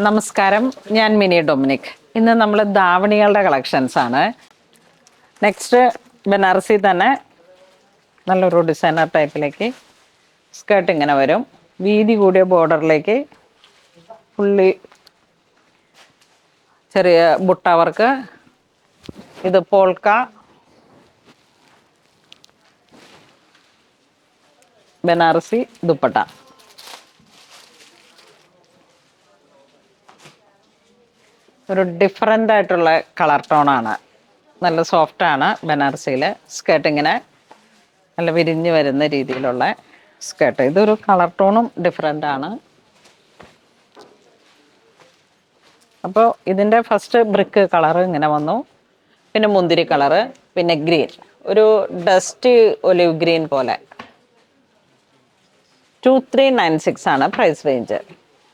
നമസ്കാരം, ഞാൻ mini Dominic. ഇന്ന് നമ്മൾ ധാവണികളുടെ കളക്ഷൻസ് ആണ്. നെക്സ്റ്റ് ബനാറസി തന്നെ നല്ലൊരു ഡിസൈനർ ടൈപ്പിലേക്ക് സ്കേർട്ട് ഇങ്ങനെ വരും. വീതി കൂടിയ ബോർഡറിലേക്ക് ഫുള്ളി ചെറിയ ബുട്ട വർക്ക്. ഇത് പോൾക്ക, ബനാറസി ദുപ്പട്ട. ഒരു ഡിഫറെൻ്റ് ആയിട്ടുള്ള കളർ ടോണാണ്. നല്ല സോഫ്റ്റാണ്. ബനാറസിയിൽ സ്കേർട്ട് ഇങ്ങനെ നല്ല വിരിഞ്ഞ് വരുന്ന രീതിയിലുള്ള സ്കേർട്ട്. ഇതൊരു കളർ ടോണും ഡിഫറെൻ്റ് ആണ്. അപ്പോൾ ഇതിൻ്റെ ഫസ്റ്റ് ബ്രിക്ക് കളർ ഇങ്ങനെ വന്നു, പിന്നെ മുന്തിരി കളറ്, പിന്നെ ഗ്രീൻ, ഒരു ഡസ്റ്റി ഒലിവ് ഗ്രീൻ പോലെ. 2396 ആണ് പ്രൈസ് റേഞ്ച്.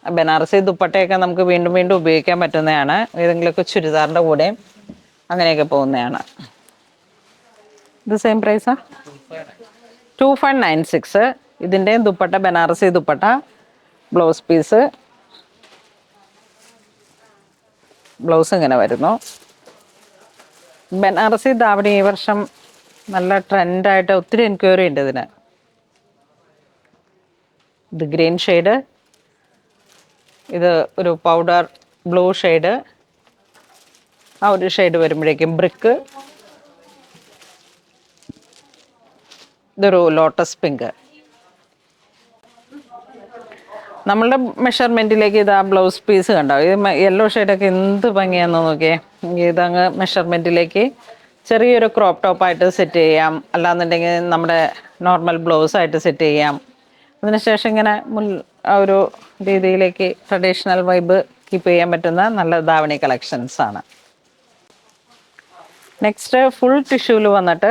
ബനാറസി ദുപ്പട്ടയൊക്കെ നമുക്ക് വീണ്ടും വീണ്ടും ഉപയോഗിക്കാൻ പറ്റുന്നതാണ്. ഏതെങ്കിലുമൊക്കെ ചുരിദാറിൻ്റെ കൂടെയും അങ്ങനെയൊക്കെ പോകുന്നതാണ്. ഇത് സെയിം പ്രൈസാ, 2596. ഇതിൻ്റെയും dupatta Banarasi dupatta, blouse piece, blouse ഇങ്ങനെ വരുന്നു. ബനാറസി ധാവണി ഈ വർഷം നല്ല ട്രെൻഡായിട്ട് ഒത്തിരി എൻക്വയറി ഉണ്ട് ഇതിന്. ഇത് ഗ്രീൻ ഷെയ്ഡ്, ഇത് ഒരു പൗഡർ ബ്ലൂ ഷെയ്ഡ്, ആ ഒരു ഷെയ്ഡ് വരുമ്പോഴേക്കും ബ്രിക്ക്, ഇതൊരു ലോട്ടസ് പിങ്ക്. നമ്മളുടെ മെഷർമെൻറ്റിലേക്ക് ഇതാ ബ്ലൗസ് പീസ് കണ്ടോ, ഇത് യെല്ലോ ഷെയ്ഡൊക്കെ എന്ത് ഭംഗിയാണെന്ന് നോക്കിയേ. ഇതങ്ങ് മെഷർമെൻറ്റിലേക്ക് ചെറിയൊരു ക്രോപ്പ് ടോപ്പായിട്ട് സെറ്റ് ചെയ്യാം, അല്ലാന്നുണ്ടെങ്കിൽ നമ്മുടെ നോർമൽ ബ്ലൗസായിട്ട് സെറ്റ് ചെയ്യാം. അതിനുശേഷം ഇങ്ങനെ ആ ഒരു രീതിയിലേക്ക് ട്രഡീഷണൽ വൈബ് കീപ്പ് ചെയ്യാൻ പറ്റുന്ന നല്ല ധാവണി കളക്ഷൻസ് ആണ്. നെക്സ്റ്റ് ഫുൾ ടിഷ്യൂല് വന്നിട്ട്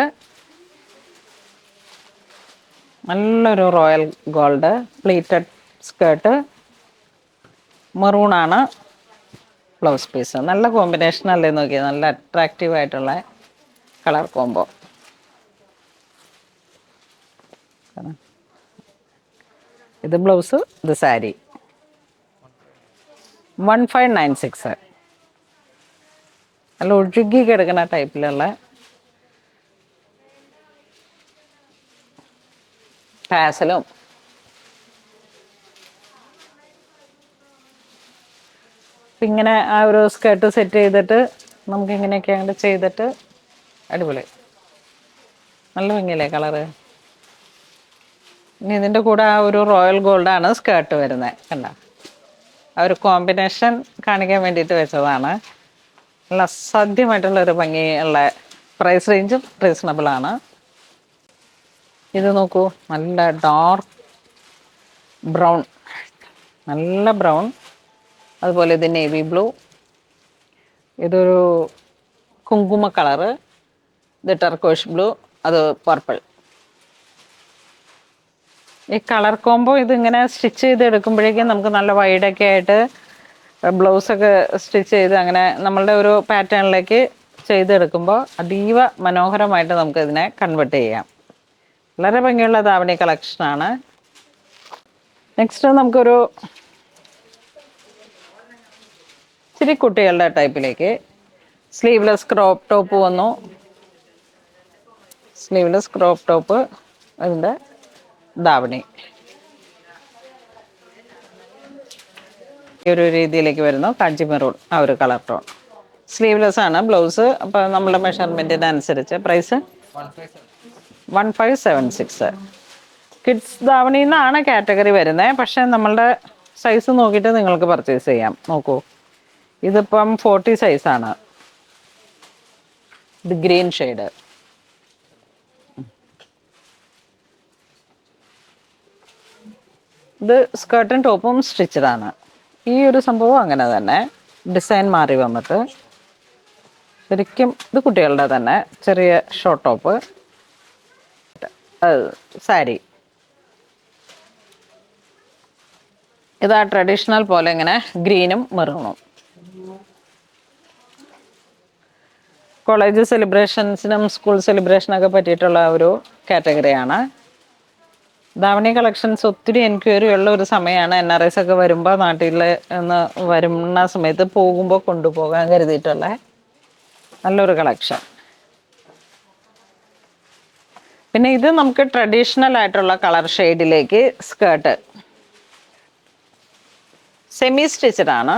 നല്ലൊരു റോയൽ ഗോൾഡ് പ്ലീറ്റഡ് സ്കേർട്ട്, മെറൂണാണ് ബ്ലൗസ് പീസ്. നല്ല കോമ്പിനേഷൻ അല്ലേ നോക്കിയാൽ, നല്ല അട്രാക്റ്റീവ് ആയിട്ടുള്ള കളർ കോംബോ. ഇത് ബ്ലൗസ്, ഇത് സാരി. 1596. നല്ല ഒഴുകി കിടക്കുന്ന ടൈപ്പിലുള്ള ടാസലും ഇങ്ങനെ ആ ഒരു സ്കേർട്ട് സെറ്റ് ചെയ്തിട്ട് നമുക്ക് ഇങ്ങനെയൊക്കെ അങ്ങോട്ട് ചെയ്തിട്ട് അടിപൊളി, നല്ല ഭംഗിയല്ലേ കളറ്. ഇനി ഇതിൻ്റെ കൂടെ ആ ഒരു റോയൽ ഗോൾഡാണ് സ്കേർട്ട് വരുന്നത്. കണ്ട ആ ഒരു കോമ്പിനേഷൻ കാണിക്കാൻ വേണ്ടിയിട്ട് വെച്ചതാണ്. നല്ല അസാധ്യമായിട്ടുള്ളൊരു ഭംഗിയുള്ള പ്രൈസ് റേഞ്ചും റീസണബിളാണ്. ഇത് നോക്കൂ, നല്ല ഡാർക്ക് ബ്രൗൺ, നല്ല ബ്രൗൺ, അതുപോലെ ഇത് നേവി ബ്ലൂ, ഇതൊരു കുങ്കുമ കളറ്, ഇത് ടർക്കോഷ് ബ്ലൂ, അത് പർപ്പിൾ. ഈ കളർ കോംബോ ഇതിങ്ങനെ സ്റ്റിച്ച് ചെയ്ത് എടുക്കുമ്പോഴേക്കും നമുക്ക് നല്ല വൈഡൊക്കെ ആയിട്ട് ബ്ലൗസൊക്കെ സ്റ്റിച്ച് ചെയ്ത് അങ്ങനെ നമ്മളുടെ ഒരു പാറ്റേണിലേക്ക് ചെയ്തെടുക്കുമ്പോൾ അതീവ മനോഹരമായിട്ട് നമുക്ക് ഇതിനെ കൺവേർട്ട് ചെയ്യാം. വളരെ ഭംഗിയുള്ള ധാവണി കളക്ഷനാണ്. നെക്സ്റ്റ് നമുക്കൊരു ഇച്ചിരി കുട്ടികളുടെ ടൈപ്പിലേക്ക് സ്ലീവ്ലെസ് ക്രോപ്പ് ടോപ്പ് വന്നു. സ്ലീവ്ലെസ് ക്രോപ്പ് ടോപ്പ്, അതിൻ്റെ ധാവണി ഈ ഒരു രീതിയിലേക്ക് വരുന്നു. കാഞ്ചി മെറൂൺ, ആ ഒരു കളർ ടോൺ. സ്ലീവ്ലെസ് ആണ് ബ്ലൗസ്. അപ്പോൾ നമ്മളുടെ മെഷർമെൻറ്റിനനുസരിച്ച് പ്രൈസ് 1576. കിഡ്സ് ധാവണി എന്നാണ് കാറ്റഗറി വരുന്നത്. പക്ഷേ നമ്മളുടെ സൈസ് നോക്കിയിട്ട് നിങ്ങൾക്ക് പർച്ചേസ് ചെയ്യാം. നോക്കൂ, ഇതിപ്പം 40 സൈസാണ്. ഇത് ഗ്രീൻ ഷെയ്ഡ്, ഇത് സ്കേർട്ടും ടോപ്പും സ്റ്റിച്ചഡാണ്. ഈ ഒരു സംഭവം അങ്ങനെ തന്നെ ഡിസൈൻ മാറി വന്നിട്ട് ശരിക്കും ഇത് കുട്ടികളുടെ തന്നെ ചെറിയ ഷോർട്ട് ടോപ്പ്, സാരി. ഇതാ ട്രഡീഷണൽ പോലെ ഇങ്ങനെ ഗ്രീനും മെറൂണും. കോളേജ് സെലിബ്രേഷൻസിനും സ്കൂൾ സെലിബ്രേഷനൊക്കെ പറ്റിയിട്ടുള്ള ഒരു കാറ്റഗറിയാണ്. ധാവണി കളക്ഷൻസ് ഒത്തിരി എൻക്വയറി ഉള്ള ഒരു സമയമാണ്. NRIs ഒക്കെ വരുമ്പോൾ നാട്ടിൽ നിന്ന് വരുന്ന സമയത്ത് പോകുമ്പോൾ കൊണ്ടുപോകാൻ കരുതിയിട്ടുള്ള നല്ലൊരു കളക്ഷൻ. പിന്നെ ഇത് നമുക്ക് ട്രഡീഷണൽ ആയിട്ടുള്ള കളർ ഷെയ്ഡിലേക്ക് സ്കേർട്ട്, സെമി സ്റ്റിച്ചഡ് ആണ്.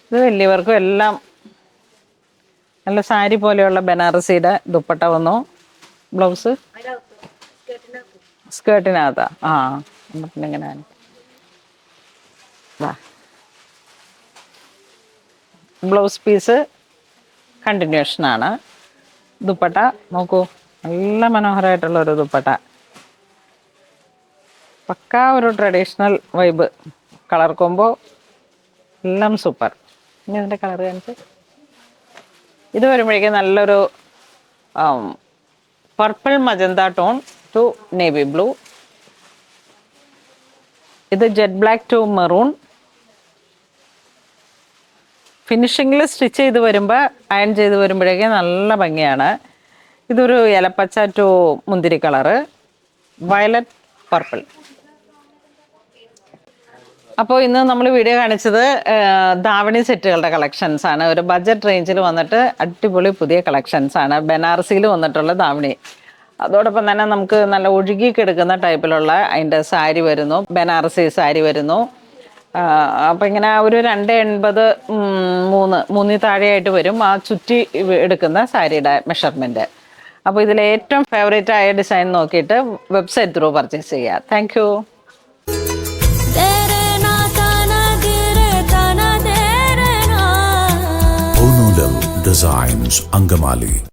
ഇത് വലിയവർക്കും എല്ലാം നല്ല സാരി പോലെയുള്ള ബനാറസിയുടെ ദുപ്പട്ട വന്നു. ബ്ലൗസ് സ്കേർട്ടിനകത്താ. പിന്നെ ഇങ്ങനെ ബ്ലൗസ് പീസ് കണ്ടിന്യൂഷനാണ്. ദുപ്പട്ട നോക്കൂ, നല്ല മനോഹരമായിട്ടുള്ള ഒരു ദുപ്പട്ട. പക്കാ ഒരു ട്രഡീഷണൽ വൈബ്. കളർ കോമ്പോ എല്ലാം സൂപ്പർ. ഇനി ഇതിൻ്റെ കളർ കാണിച്ച്. ഇത് വരുമ്പോഴേക്കും നല്ലൊരു purple magenta tone to navy blue. ഇത് ജെറ്റ് ബ്ലാക്ക് ടു മെറൂൺ. ഫിനിഷിങ്ങിൽ സ്റ്റിച്ച് ചെയ്ത് വരുമ്പോൾ, അയൺ ചെയ്ത് വരുമ്പോഴേക്കും നല്ല ഭംഗിയാണ്. ഇതൊരു ഇലപ്പച്ച ടു മുന്തിരി കളറ്, വയലറ്റ് പർപ്പിൾ. അപ്പോൾ ഇന്ന് നമ്മൾ വീഡിയോ കാണിച്ചത് ധാവണി സെറ്റുകളുടെ കളക്ഷൻസ് ആണ്. ഒരു ബഡ്ജറ്റ് റേഞ്ചിൽ വന്നിട്ട് അടിപൊളി പുതിയ കളക്ഷൻസ് ആണ്. ബനാറസിയിൽ വന്നിട്ടുള്ള ധാവണി, അതോടൊപ്പം തന്നെ നമുക്ക് നല്ല ഒഴുകി കിടക്കുന്ന ടൈപ്പിലുള്ള അതിൻ്റെ സാരി വരുന്നു, ബനാറസി സാരി വരുന്നു. അപ്പം ഇങ്ങനെ ഒരു 280 3 താഴെയായിട്ട് വരും ആ ചുറ്റി എടുക്കുന്ന സാരിയുടെ മെഷർമെൻറ്റ്. അപ്പോൾ ഇതിൽ ഏറ്റവും ഫേവറേറ്റ് ആയ ഡിസൈൻ നോക്കിയിട്ട് വെബ്സൈറ്റ് ത്രൂ പർച്ചേസ് ചെയ്യുക. Thank you. Designs Angamali.